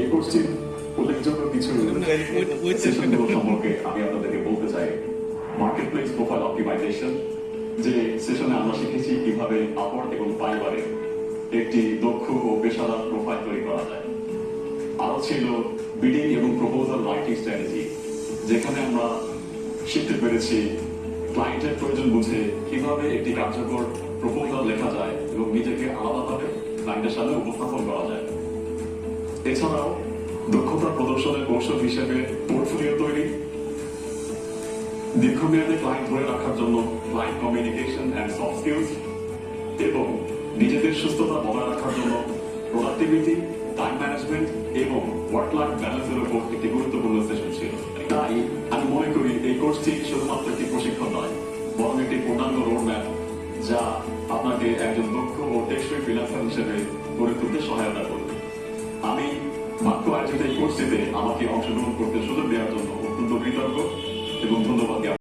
এই কোর্সটির উল্লেখযোগ্য কিছু সেশনগুলো সম্পর্কে আমি আপনাদেরকে বলতে চাই। মার্কেট প্লেস প্রোফাইল অপটিমাইজেশন, যে সেশনে আমরা শিখেছি কিভাবে আপওয়ার্ক এবং ফাইবারে একটি দক্ষ ও পেশাদার প্রোফাইল তৈরি করা যায়। আরো ছিল বিডিং এবং প্রপোজাল রাইটিং স্ট্র্যাটেজি, যেখানে আমরা শিখতে পেরেছি ক্লায়েন্টের প্রয়োজন বুঝে কিভাবে একটি কার্যকর প্রপোজাল লেখা যায় এবং নিজেকে আলাদাভাবে ক্লায়েন্টের সামনে উপস্থাপন করা যায়। এছাড়াও দক্ষতা প্রদর্শনের কৌশল হিসেবে পোর্টফোলিও তৈরি, দীর্ঘমেয়াদে ক্লায়েন্ট ধরে রাখার জন্য client communication and soft skills, এবং নিজেদের সুস্থতা বজায় রাখার জন্য প্রোডাক্টিভিটি, টাইম ম্যানেজমেন্ট এবং ওয়ার্ক লাইফ ব্যালেন্সের উপর একটি গুরুত্বপূর্ণ সেশন ছিল। তাই আমি মনে করি এই কোর্সটি শুধুমাত্র একটি প্রশিক্ষণ নয়, বরং একটি পূর্ণাঙ্গ রোডম্যাপ, যা আপনাকে একজন দক্ষ ও টেকসই ফ্রিল্যান্সার হিসেবে গড়ে তুলতে সহায়তা করবে। আমি মাত্র আয়োজিত এই কোর্সটিতে আমাকে অংশগ্রহণ করতে সুযোগ দেওয়ার জন্য অত্যন্ত কৃতজ্ঞ এবং ধন্যবাদ।